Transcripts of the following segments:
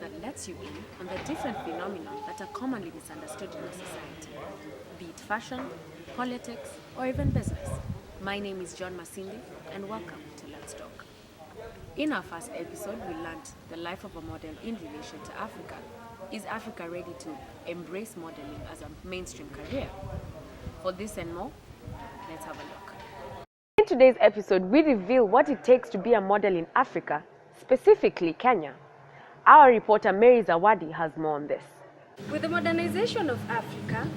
that lets you in on the different phenomena that are commonly misunderstood in our society, be it fashion, politics, or even business. My name is John Masindi, and welcome to Let's Talk. In our first episode, we learned the life of a model in relation to Africa. Is Africa ready to embrace modeling as a mainstream career? For this and more, let's have a look. In today's episode, we reveal what it takes to be a model in Africa, specifically Kenya. Our reporter Mary Zawadi has more on this. With the modernization of Africa,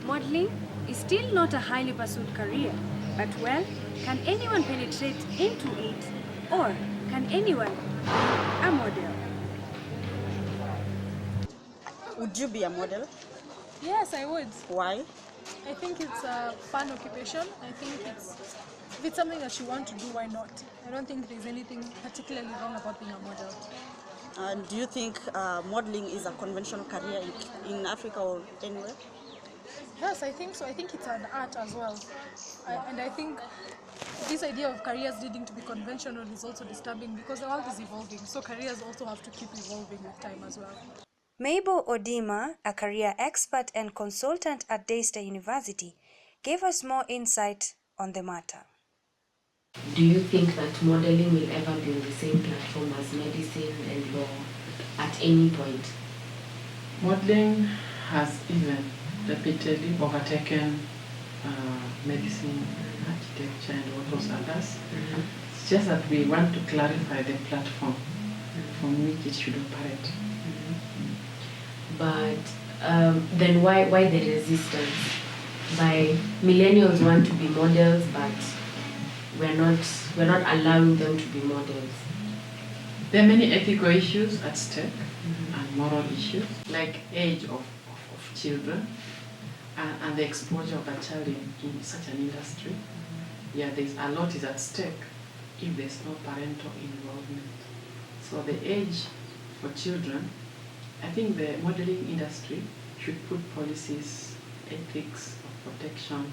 modeling is still not a highly pursued career. But well, can anyone penetrate into it, or can anyone be a model? Would you be a model? Yes, I would. Why? I think it's a fun occupation. I think if it's something that you want to do, why not? I don't think there's anything particularly wrong about being a model. And do you think modeling is a conventional career in Africa or anywhere? Yes, I think so. I think it's an art as well. And I think this idea of careers needing to be conventional is also disturbing because the world is evolving. So careers also have to keep evolving with time as well. Mabel Odima, a career expert and consultant at Daystar University, gave us more insight on the matter. Do you think that modeling will ever be on the same platform as medicine and law at any point? Modeling has even repeatedly overtaken medicine, architecture, and all those others. Mm-hmm. It's just that we want to clarify the platform from which it should operate. But then why the resistance? By millennials want to be models, but we're not allowing them to be models. There are many ethical issues at stake and moral issues, like age of children and the exposure of a child in such an industry. Yeah, there's a lot is at stake if there's no parental involvement. So the age for children, I think the modeling industry should put policies, ethics of protection,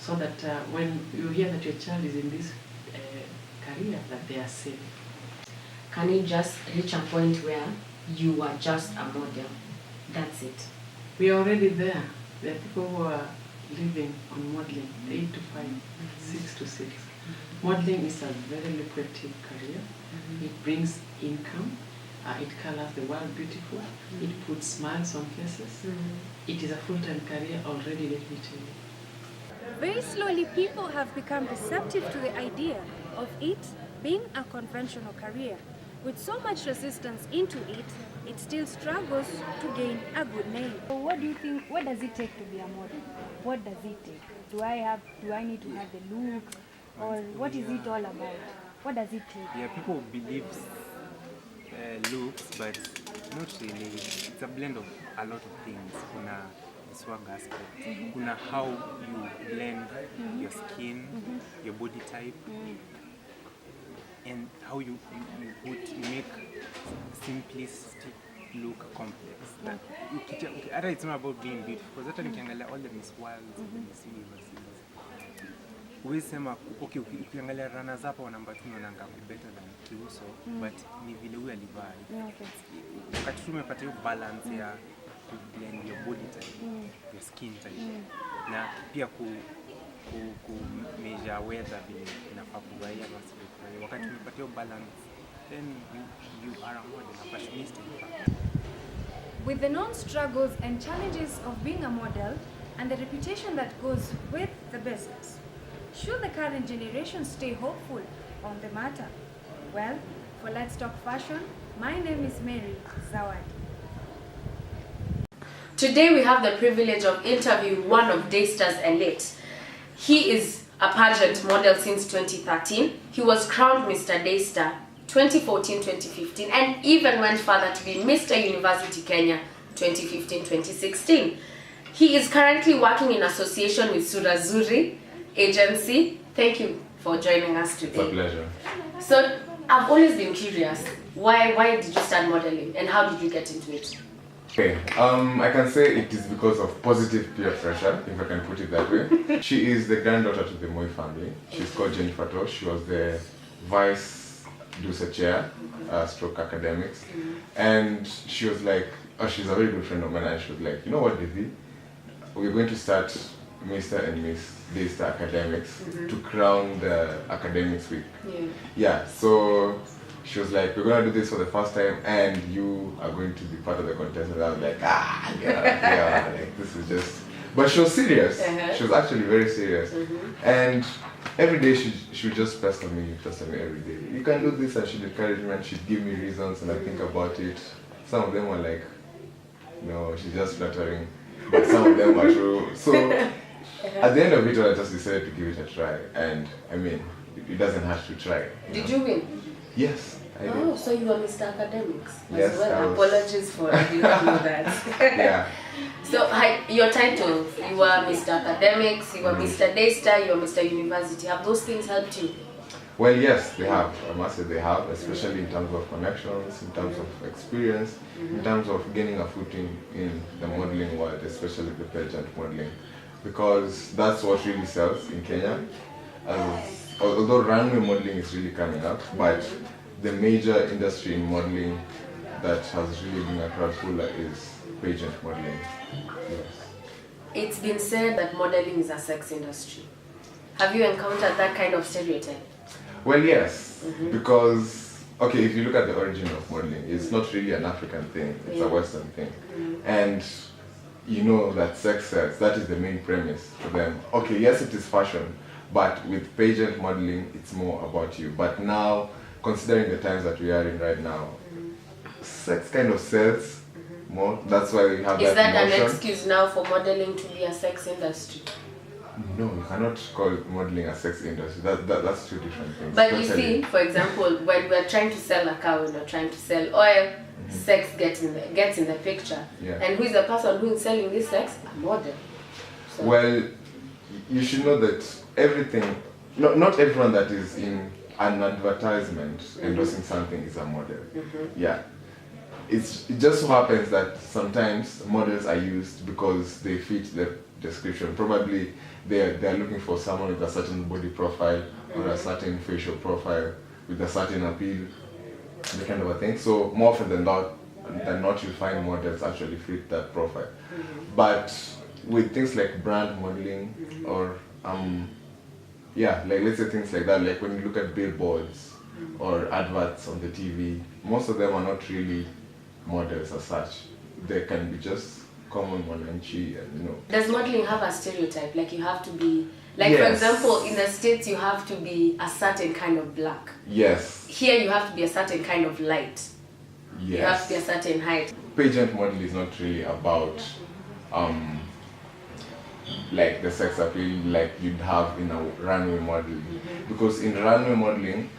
so that when you hear that your child is in this career, that they are safe. Can you just reach a point where you are just a model? That's it. We are already there. There are people who are living on modeling, 8 to 5, 6 to 6. Modeling is a very lucrative career. It brings income. It colors the world beautiful. It puts smiles on faces. It is a full-time career already, let me tell you. Very slowly, people have become receptive to the idea of it being a conventional career. With so much resistance into it, it still struggles to gain a good name. So what do you think, what does it take to be a model? What does it take? Do I need to have the look? Or what is it all about? What does it take? Yeah, people believe looks, but not really. It's a blend of a lot of things. Kuna swag aspect, kuna how you blend your skin, your body type, and how you make simplistic look complex. That it's not about being beautiful, because nikiangalia all the Miss Worlds and the Miss Universes, huwezi sema okay, ukiangalia runners up wa number 2 wanaanga better than Kiuso, but ni vile huyu alivaa. Wakati tumepata hiyo balance ya to blend your body type, your skin type, na pia ku measure weather vile inafaa kuvaa na sivyo. Wakati tumepata hiyo balance, then you are a model, a fashionista in fact. With the known struggles and challenges of being a model and the reputation that goes with the business, should the current generation stay hopeful on the matter? Well, for Let's Talk Fashion, my name is Mary Zawadi. Today we have the privilege of interviewing one of Daystar's elite. He is a pageant model since 2013. He was crowned Mr. Daystar 2014-2015 and even went further to be Mr. University Kenya 2015-2016. He is currently working in association with Surazuri Agency. Thank you for joining us today. It's a pleasure. So I've always been curious, why did you start modeling and how did you get into it? Okay, I can say it is because of positive peer pressure, if I can put it that way. She is the granddaughter to the Moi family. She's called Jennifer Tosh. She was the vice do Sechea, stroke academics. And she was like, oh, she's a very good friend of mine, and she was like, you know what, Divi? We're going to start Mr. and Miss Daystar Academics to crown the academics week. Yeah, so she was like, we're going to do this for the first time, and you are going to be part of the contest. And I was like, yeah, like, this is just... But she was serious. She was actually very serious. And every day she would just pester me every day. You can do this, and she'd encourage me, and she'd give me reasons, and I think about it. Some of them were like, no, she's just flattering. But some of them were true. So at the end of it, I just decided to give it a try. And I mean, it doesn't have to try. Did you win? Yes, I did. Oh, so you were Mr. Academics Yes, as well. I was. Apologies for I did not know that. Yeah. So your titles, you were Mr. Academics, you were Mr. Daystar, you were Mr. University. Have those things helped you? Well, yes, they have. I must say they have, especially in terms of connections, in terms of experience, in terms of gaining a footing in the modeling world, especially the pageant modeling, because that's what really sells in Kenya. Although runway modeling is really coming up, but the major industry in modeling that has really been a crowd puller is pageant modeling. Yes. It's been said that modeling is a sex industry. Have you encountered that kind of stereotype? Well, yes, because, okay, if you look at the origin of modeling, it's not really an African thing, it's a Western thing. And you know that sex sells, that is the main premise for them. Okay, yes, it is fashion, but with pageant modeling, it's more about you. But now, considering the times that we are in right now, sex kind of sells more. That's why we have Is that notion. an excuse now for modeling to be a sex industry? No, you cannot call modeling a sex industry. That's two different things. But you see, for example, when we're trying to sell a cow and we're trying to sell oil, sex gets in the picture. Yeah. And who is the person who is selling this sex? A model. So Well, you should know that everything, not everyone that is in an advertisement endorsing something is a model. Yeah. It just so happens that sometimes models are used because they fit the description. Probably they're looking for someone with a certain body profile or a certain facial profile with a certain appeal, that kind of a thing. So more often than not, you find models actually fit that profile. But with things like brand modeling or yeah, like let's say things like that, like when you look at billboards or adverts on the TV, most of them are not really models as such. They can be just common wananchi, and you know. does modeling have a stereotype? Like you have to be, like for Yes. example, in the States you have to be a certain kind of black. Yes. Here you have to be a certain kind of light. You have to be a Yes. certain height. Pageant modeling is not really about like the sex appeal like you'd have in a runway modeling, because in runway modeling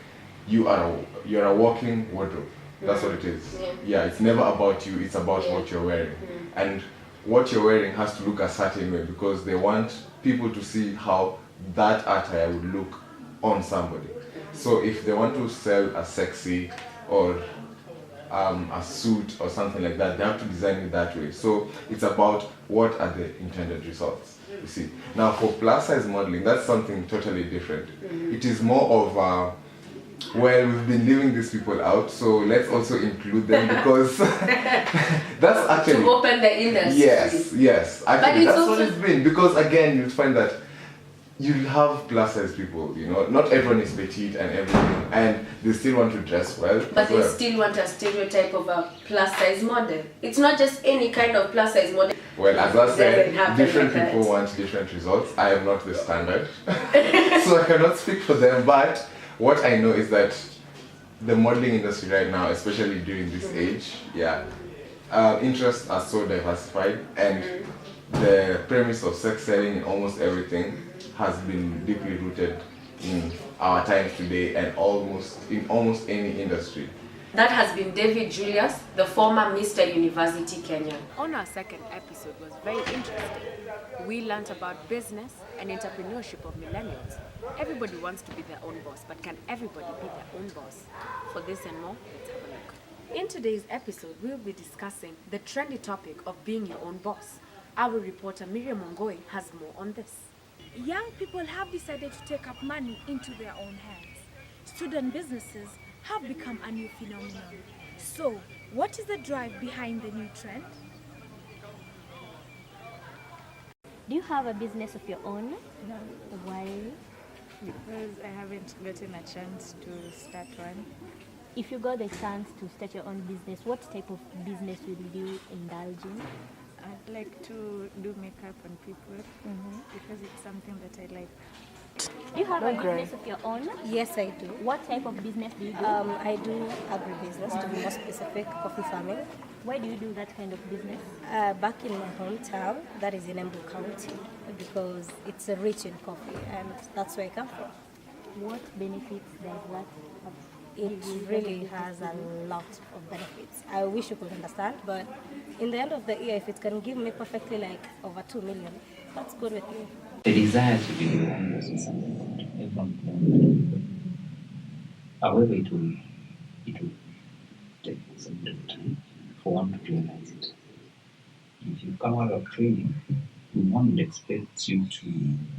you're a walking wardrobe. That's what it is. Yeah, it's never about you, it's about what you're wearing. And what you're wearing has to look a certain way because they want people to see how that attire would look on somebody. So if they want to sell a sexy or a suit or something like that, they have to design it that way. So it's about what are the intended results, you see. Now for plus size modeling, that's something totally different. It is more of a, well, we've been leaving these people out, so let's also include them because that's actually... To open the industry. Yes. Actually, it's that's what also- it's been. Because again, you'll find that you'll have plus size people, you know. Not everyone is petite and everything, and they still want to dress well. But as they well. still want a stereotype of a plus size model. It's not just any kind of plus size model. Well, as I Doesn't said, happen different like people that. want different results. I am not the standard, so I cannot speak for them. But what I know is that the modeling industry right now, especially during this age, interests are so diversified, and the premise of sex selling in almost everything has been deeply rooted in our times today and in almost any industry. That has been David Julius, the former Mr. University Kenya. On our second episode was very interesting. We learnt about business and entrepreneurship of millennials. Everybody wants to be their own boss, but can everybody be their own boss? For this and more, let's have a look. In today's episode, we'll be discussing the trendy topic of being your own boss. Our reporter Miriam Mongoi has more on this. Young people have decided to take up money into their own hands. Student businesses have become a new phenomenon. So, what is the drive behind the new trend? Do you have a business of your own? No, Why? because I haven't gotten a chance to start one. If you got the chance to start your own business, what type of business will you indulge in? I'd like to do makeup on people because it's something that I like. Do you have a business of your own? Yes, I do. What type of business do you do? I do agribusiness, to be more specific, coffee farming. Why do you do that kind of business? Back in my hometown, that is in Embu County, because it's rich in coffee, and that's where I come from. What benefits does that have? It really has a lot of benefits. I wish you could understand, but in the end of the year, if it can give me perfectly like over 2 million, that's good with me. The desire to be your own boss is something that everyone can. However, it will take some bit of time for one to realize it. If you come out of training, one would expect you to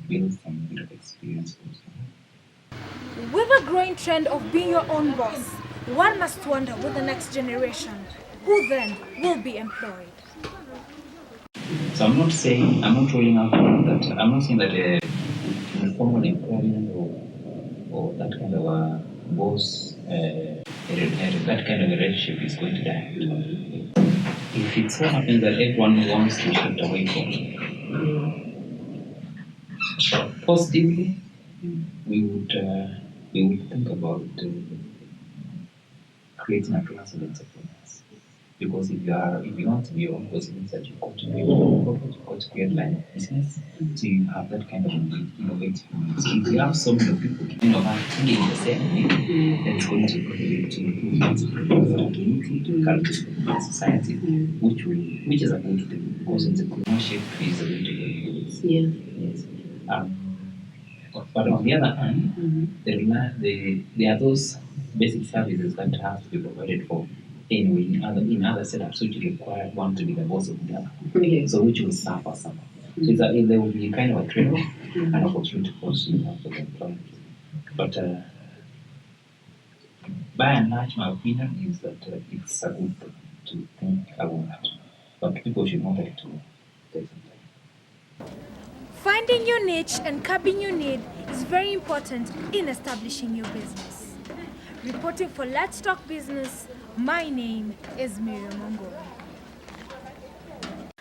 build some bit of experience first. With the growing trend of being your own boss, one must wonder with the next generation, who then will be employed? So I'm not ruling out that. I'm not saying that formal employment or that kind of a boss, that kind of a relationship is going to die. If it so happens that everyone wants to shift away from it, positively, we would think about creating a class of entrepreneurs. Because if you want to be your own boss, it means that you've got to create your own product, you've got to create line of business, so you have that kind of innovative mind. So if you have so many people, thinking the same thing, then it's going to contribute to culture in society, which is a good thing, because entrepreneurship is a good thing. Yes. But on the other hand, there are those basic services that have to be provided for. Anyway, in other setups, which require one to be the boss of the other, so which will suffer some. So there will be kind of a trade-off, an opportunity for you for the employment. But by and large, my opinion is that it's a good thing to think about that. But people should not have to take some time. Finding your niche and curbing your need is very important in establishing your business. Reporting for Let's Talk Business, my name is Miriam Ongoro.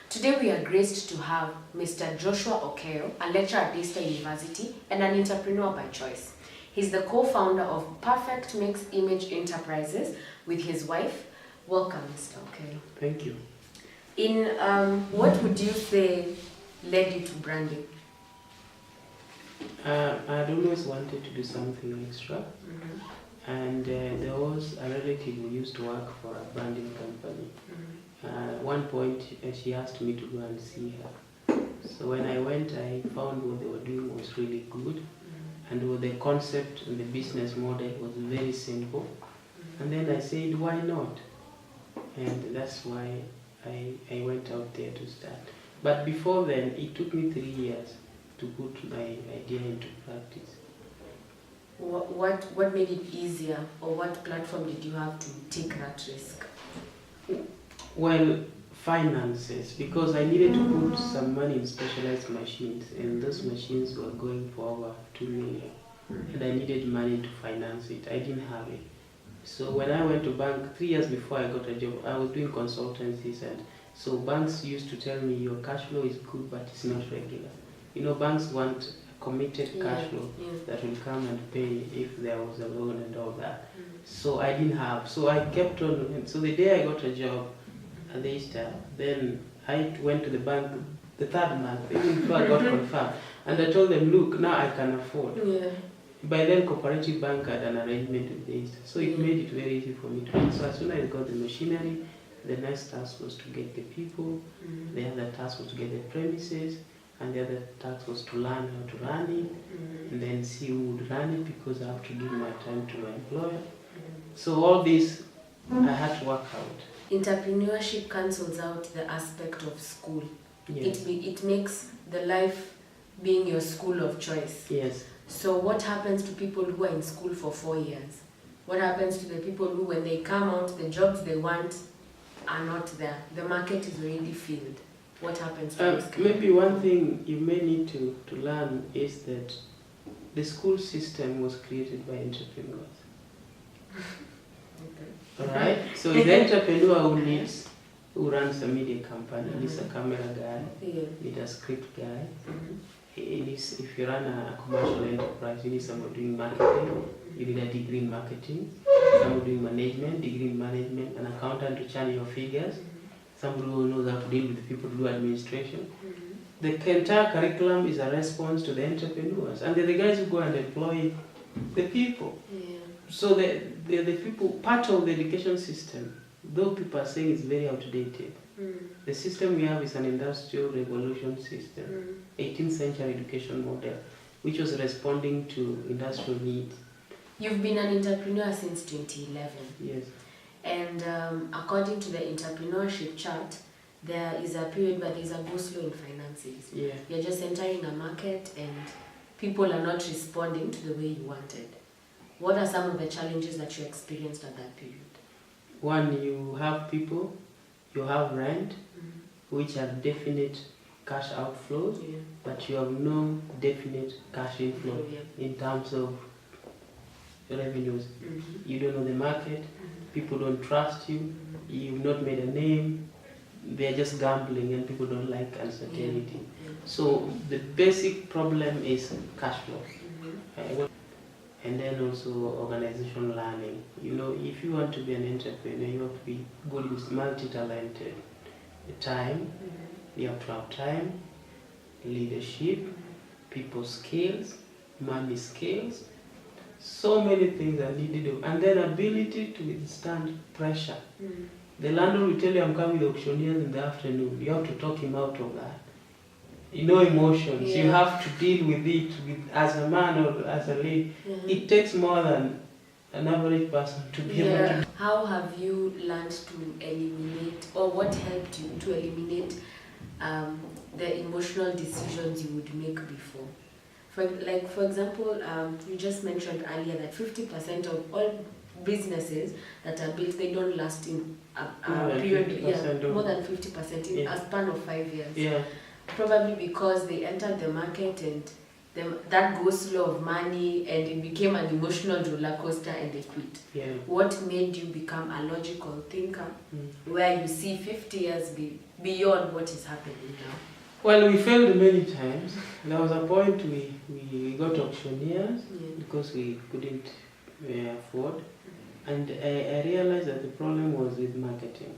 Today we are graced to have Mr. Joshua Okeyo, a lecturer at Daystar University and an entrepreneur by choice. He's the co-founder of Perfect Mix Image Enterprises with his wife. Welcome, Mr. Okeyo. Thank you. What would you say led you to branding? I'd always wanted to do something extra. And there was a relative who used to work for a branding company. At one point, she asked me to go and see her. So when I went, I found what they were doing was really good. And the concept and the business model was very simple. And then I said, why not? And that's why I went out there to start. But before then, it took me 3 years to put my idea into practice. What made it easier, or what platform did you have to take that risk? Well, finances, because I needed to put some money in specialized machines, and those machines were going for over 2 million. And I needed money to finance it. I didn't have it. So when I went to bank, 3 years before I got a job, I was doing consultancies, and so banks used to tell me your cash flow is good, but it's not regular. You know, banks want committed cash flow that will come and pay if there was a loan and all that. So I didn't have. So I kept on. So the day I got a job at Daystar, then I went to the bank the 3rd month, even before I got confirmed. And I told them, look, now I can afford. By then, Cooperative Bank had an arrangement with Daystar. So it made it very easy for me to do. So as soon as I got the machinery, the next task was to get the people. The other task was to get the premises. And the other task was to learn how to run it, and then see who would run it, because I have to give my time to my employer. So all this, I had to work out. Entrepreneurship cancels out the aspect of school. Yes. It makes the life being your school of choice. Yes. So what happens to people who are in school for 4 years? What happens to the people who, when they come out, the jobs they want are not there? The market is already filled. What happens to this? Maybe one thing you may need to learn is that the school system was created by entrepreneurs. Okay. Alright? So the entrepreneur who runs a media company, needs a camera guy, needs a script guy. He needs, if you run a commercial enterprise, you need someone doing marketing, you need a degree in marketing, someone doing management, degree in management, an accountant to channel your figures, somebody who knows how to deal with people to do administration. The entire curriculum is a response to the entrepreneurs, and they're the guys who go and employ the people. So the people, part of the education system, though people are saying it's very outdated, the system we have is an industrial revolution system, 18th century education model, which was responding to industrial needs. You've been an entrepreneur since 2011. Yes. And according to the entrepreneurship chart, there is a period where there's a go-slow in finances. Yeah. You're just entering a market and people are not responding to the way you wanted. What are some of the challenges that you experienced at that period? One, you have people, you have rent, which are definite cash outflows, but you have no definite cash inflow in terms of revenues. You don't know the market, people don't trust you, you've not made a name, they're just gambling and people don't like uncertainty. So the basic problem is cash flow. And then also organizational learning. You know, if you want to be an entrepreneur, you have to be good with multi-talented. Time, you have to have time, leadership, people skills, money skills. So many things are needed, and then ability to withstand pressure. The landlord will tell you, I'm coming with auctioneers in the afternoon. You have to talk him out of that. You know, emotions. You have to deal with it as a man or as a lady. It takes more than an average person to be able to. How have you learned to eliminate, or what helped you to eliminate the emotional decisions you would make before? For example, you just mentioned earlier that 50% of all businesses that are built, they don't last in a period, more than 50% in a span of 5 years. Probably because they entered the market and that goes slow of money and it became an emotional roller coaster and they quit. What made you become a logical thinker where you see 50 years beyond what is happening now? Well, we failed many times. There was a point we got auctioneers because we couldn't afford. And I realized that the problem was with marketing.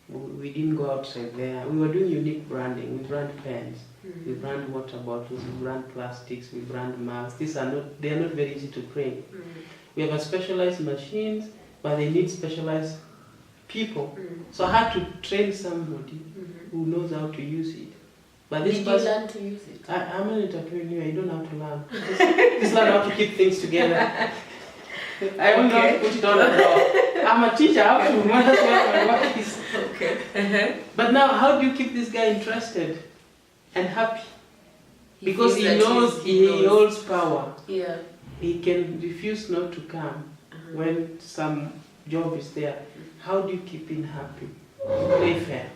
We didn't go outside there. We were doing unique branding. We brand pens, we brand water bottles, we brand plastics, we brand masks. They are not very easy to print. We have a specialized machines, but they need specialized people. So I had to train somebody who knows how to use it. But this Did you learn to use it? I'm an entrepreneur. You don't have to learn. Just learn how to keep things together. I don't know how to put it on and off. I'm a teacher. I have to know that's where my work is. But now, how do you keep this guy interested and happy? Because he knows he holds power. He can refuse not to come when some job is there. How do you keep him happy? Play fair.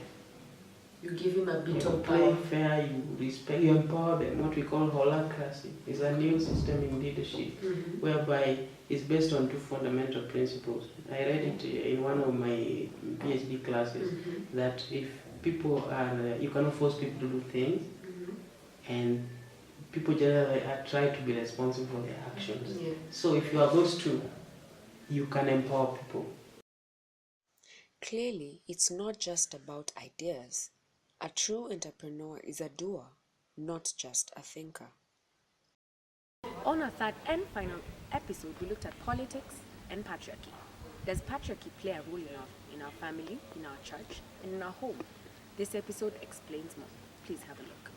You give him a bit of play power. fair, you respect, you empower them. What we call holacracy is a new system in leadership whereby it's based on two fundamental principles. I read it in one of my PhD classes that if people are, you cannot force people to do things, and people generally try to be responsible for their actions. So if you are those two, you can empower people. Clearly, it's not just about ideas. A true entrepreneur is a doer, not just a thinker. On our third and final episode, we looked at politics and patriarchy. Does patriarchy play a role in our family, in our church, and in our home? This episode explains more. Please have a look.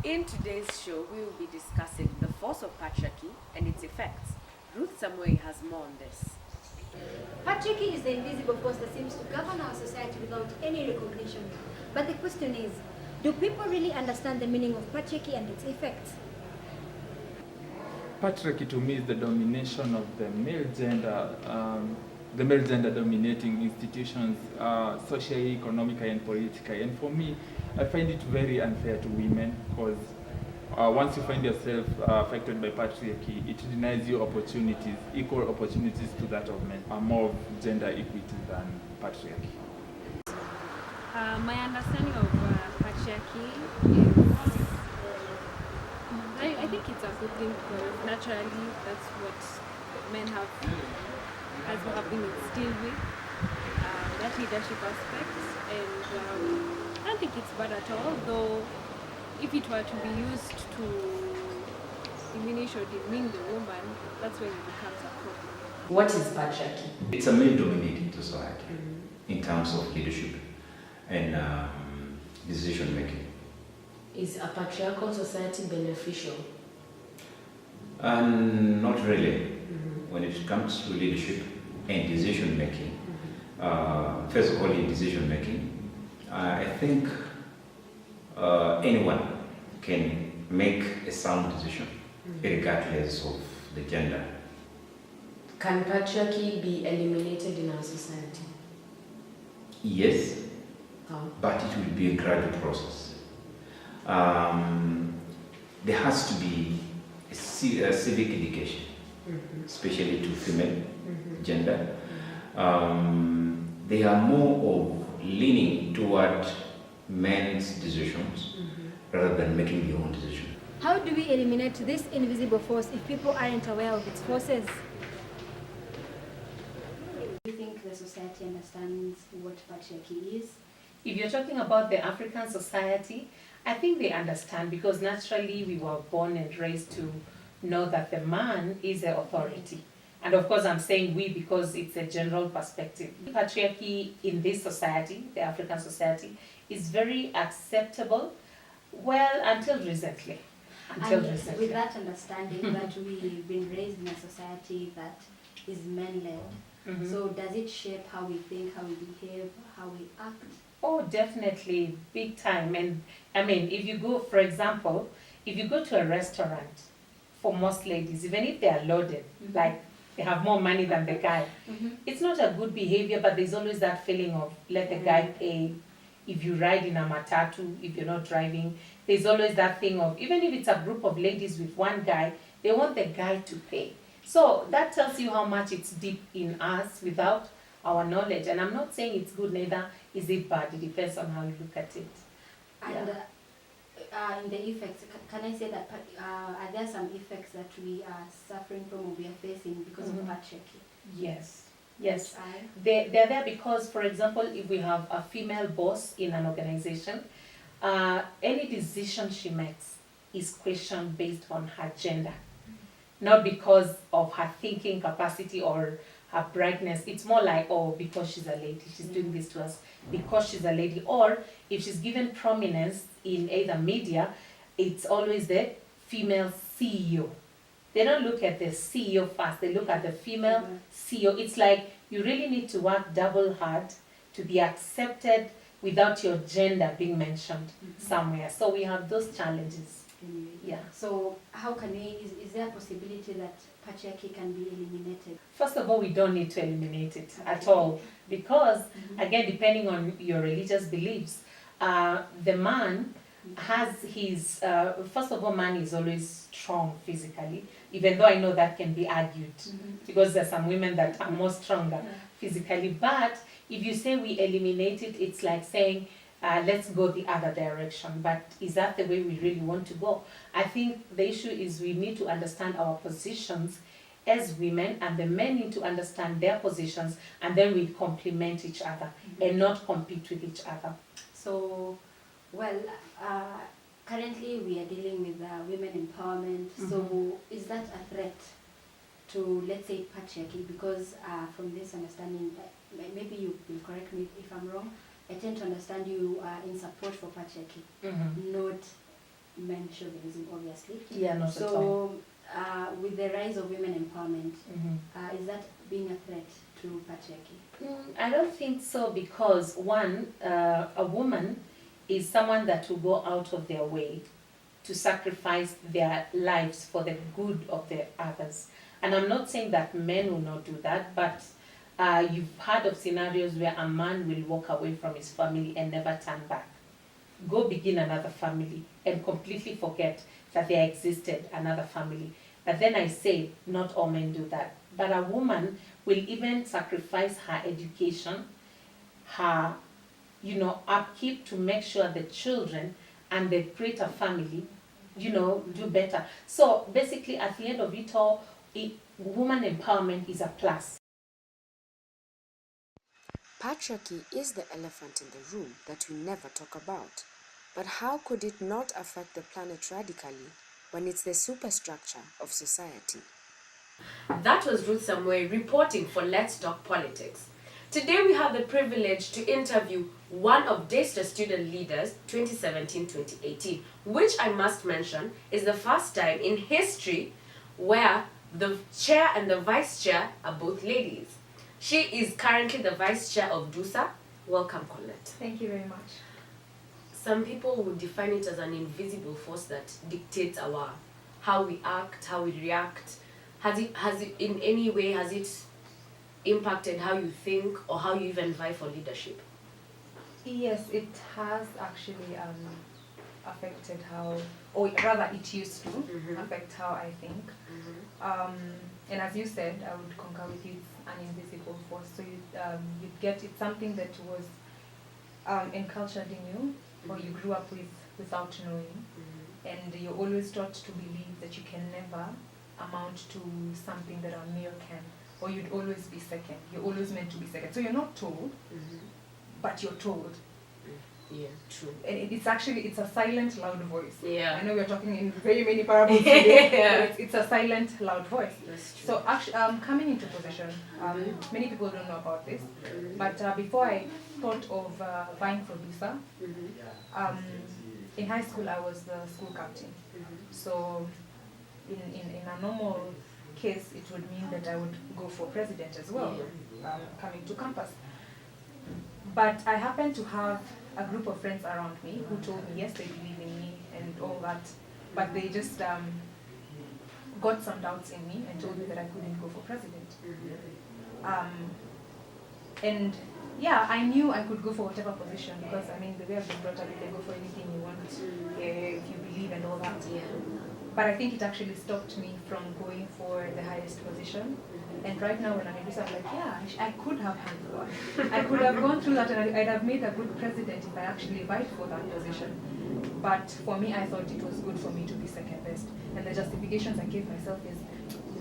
In today's show, we will be discussing the force of patriarchy and its effects. Ruth Samoei has more on this. Patriarchy is the invisible force that seems to govern our society without any recognition. But the question is, do people really understand the meaning of patriarchy and its effects? patriarchy to me is the domination of the male gender dominating institutions, socially, economically, and politically. And for me, I find it very unfair to women because once you find yourself affected by patriarchy, it denies you opportunities, equal opportunities to that of men, more of gender equity than patriarchy. My understanding of patriarchy is, I think it's a good thing because naturally that's what men have been instilled with, that leadership aspect, and I don't think it's bad at all, though if it were to be used to diminish or demean the woman, that's when it becomes a problem. What is patriarchy? It's a male-dominated society in terms of leadership and decision making. Is a patriarchal society beneficial? Not really. When it comes to leadership and decision making, first of all, in decision making, I think anyone can make a sound decision, regardless of the gender. Can patriarchy be eliminated in our society? Yes, How? but it will be a gradual process. There has to be a civic education, especially to female gender. They are more of leaning toward men's decisions rather than making their own decision. How do we eliminate this invisible force if people aren't aware of its forces? Do you think the society understands what patriarchy is? If you're talking about the African society, I think they understand because naturally we were born and raised to know that the man is the authority. And of course I'm saying we because it's a general perspective. Patriarchy in this society, the African society, is very acceptable, well, until recently. With that understanding that we've been raised in a society that is men-led, so does it shape how we think, how we behave, how we act? Oh, definitely, big time. And I mean, if you go, for example, if you go to a restaurant, for most ladies, even if they are loaded, like they have more money than the guy, it's not a good behavior, but there's always that feeling of let the guy pay. If you ride in a matatu, if you're not driving, there's always that thing of, even if it's a group of ladies with one guy, they want the guy to pay. So that tells you how much it's deep in us without our knowledge. And I'm not saying it's good, neither is it bad. It depends on how you look at it. And in the effects, can I say that are there some effects that we are suffering from or we are facing because of patriarchy? Yes. Yes, they're there because, for example, if we have a female boss in an organization, any decision she makes is questioned based on her gender, not because of her thinking capacity or her brightness. It's more like, oh, because she's a lady, she's doing this to us, because she's a lady. Or if she's given prominence in either media, it's always the female CEO. They don't look at the CEO first, they look at the female CEO. It's like you really need to work double hard to be accepted without your gender being mentioned somewhere. So we have those challenges. Yeah. So how can we, is there a possibility that patriarchy can be eliminated? First of all, we don't need to eliminate it at all because, again, depending on your religious beliefs, the man has his, first of all, man is always strong physically, even though I know that can be argued because there's some women that are more stronger physically. But if you say we eliminate it, it's like saying, let's go the other direction. But is that the way we really want to go? I think the issue is we need to understand our positions as women, and the men need to understand their positions, and then we complement each other and not compete with each other. So, well, currently we are dealing with women empowerment. So is that a threat to, let's say, patriarchy? Because from this understanding, maybe you will correct me if I'm wrong, I tend to understand you are in support for patriarchy, not men chauvinism, obviously. Yeah, not at all. So with the rise of women empowerment, is that being a threat to patriarchy? I don't think so because one, a woman is someone that will go out of their way to sacrifice their lives for the good of the others. And I'm not saying that men will not do that, but you've heard of scenarios where a man will walk away from his family and never turn back. Go begin another family and completely forget that there existed another family. But then I say, not all men do that. But a woman will even sacrifice her education, her, upkeep to make sure the children and the greater family, do better. So basically, at the end of it all, woman empowerment is a plus. Patriarchy is the elephant in the room that we never talk about. But how could it not affect the planet radically when it's the superstructure of society? That was Ruth Samuel reporting for Let's Talk Politics. Today we have the privilege to interview one of Daystar Student Leaders 2017-2018, which I must mention is the first time in history where the chair and the vice chair are both ladies. She is currently the vice chair of DUSA. Welcome, Colette. Thank you very much. Some people would define it as an invisible force that dictates how we act, how we react. Has it in any way, has it impacted how you think or how you even vie for leadership? Yes, it has actually affected how, or rather it used to affect how I think. And as you said, I would concur with you, it's an invisible force. So you get it, something that was encultured in you, or you grew up with without knowing, and you're always taught to believe that you can never amount to something that a male can, or you'd always be second. You're always meant to be second. So you're not told, but you're told. Yeah, true. And it's a silent, loud voice. Yeah. I know we're talking in very many parables today, Yeah. but it's a silent, loud voice. That's true. So actually, coming into position, many people don't know about this, but before I thought of vying for DUSA, in high school I was the school captain. So in a normal case, it would mean that I would go for president as well, coming to campus. But I happened to have a group of friends around me who told me, yes, they believe in me and all that, but they just got some doubts in me and told me that I couldn't go for president. And yeah, I knew I could go for whatever position because, I mean, the way I've been brought up, you can go for anything you want if you believe and all that. Yeah. But I think it actually stopped me from going for the highest position. And right now when I'm in DUSA, I'm like, yeah, I could have handled one. I could have gone through that and I'd have made a good president if I actually vied for that position. But for me, I thought it was good for me to be second best. And the justifications I gave myself is,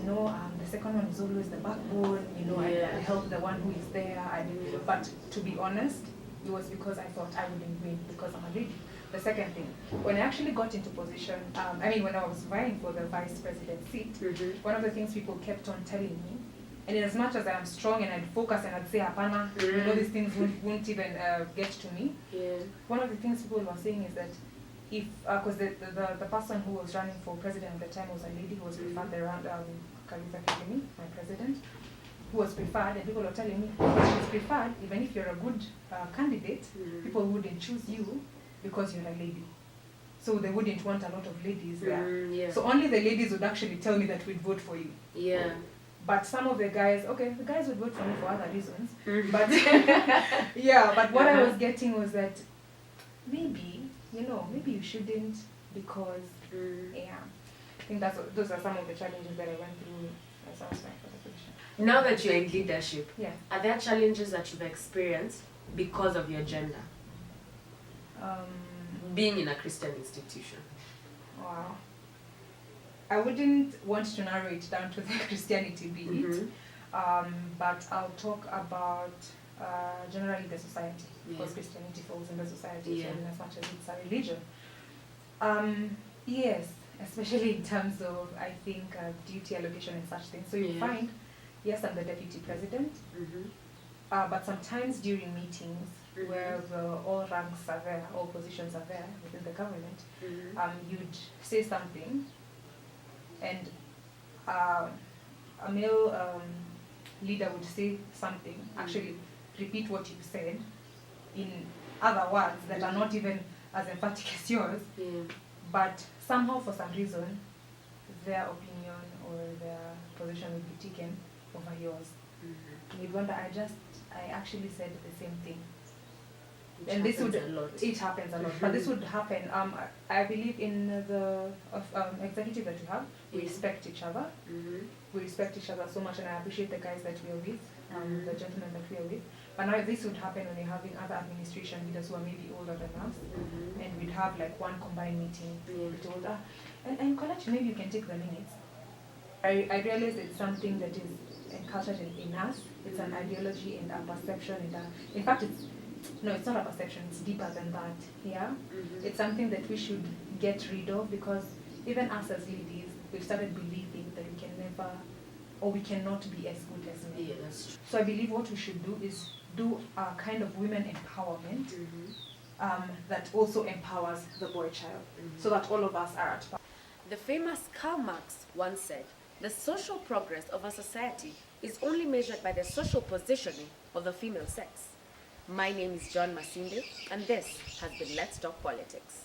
the second one is always the backbone, I help the one who is there. But to be honest, it was because I thought I wouldn't win because I'm a lady. The second thing, when I actually got into position, when I was vying for the vice president seat, one of the things people kept on telling me, and in as much as I am strong and I'd focus and I'd say, Hapana, these things won't even get to me. One of the things people were saying is that if, because the person who was running for president at the time was a lady who was preferred around Kaliza Kagemi, my president, who was preferred, and people were telling me, she's preferred, even if you're a good candidate, people wouldn't choose you because you're a lady. So they wouldn't want a lot of ladies there. So only the ladies would actually tell me that we'd vote for you. Yeah. But some of the guys would vote for me for other reasons. But but what I was getting was that maybe you shouldn't because I think those are some of the challenges that I went through as I was trying for the position. Now that you're in leadership, Yeah. are there challenges that you've experienced because of your gender? Being in a Christian institution. Wow. I wouldn't want to narrow it down to the Christianity bit, but I'll talk about generally the society, because Christianity falls in the society in as much as it's a religion. Yes, especially in terms of, I think, duty allocation and such things. So you find, yes, I'm the deputy president, but sometimes during meetings where all ranks are there, all positions are there within the government, you'd say something and a male leader would say something, actually repeat what you said in other words that are not even as emphatic as yours, but somehow for some reason their opinion or their position will be taken over yours. And you'd wonder, I actually said the same thing. And this would, it happens a lot, but this would happen. I believe in the executive that we have, we respect each other. We respect each other so much, and I appreciate the guys that we are with, the gentlemen that we are with. But now this would happen when you're having other administration leaders who are maybe older than us, and we'd have like one combined meeting. We'll be told, and Colette, maybe you can take the minutes. I realize it's something that is encultured in us. It's an ideology and a perception, and in fact, it's not a perception. It's deeper than that. Yeah, it's something that we should get rid of, because even us as ladies, we've started believing that we can never, or we cannot be as good as men. Yeah, that's true. So I believe what we should do is do a kind of women empowerment that also empowers the boy child, so that all of us are at par. The famous Karl Marx once said, "The social progress of a society is only measured by the social positioning of the female sex." My name is John Masinde, and this has been Let's Talk Politics.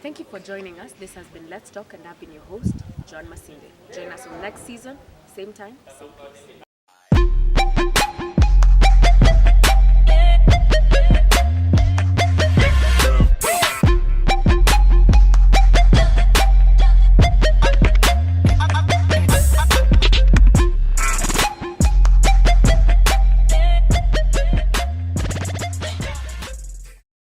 Thank you for joining us. This has been Let's Talk, and I've been your host, John Masinde. Join us on next season, same time, same place.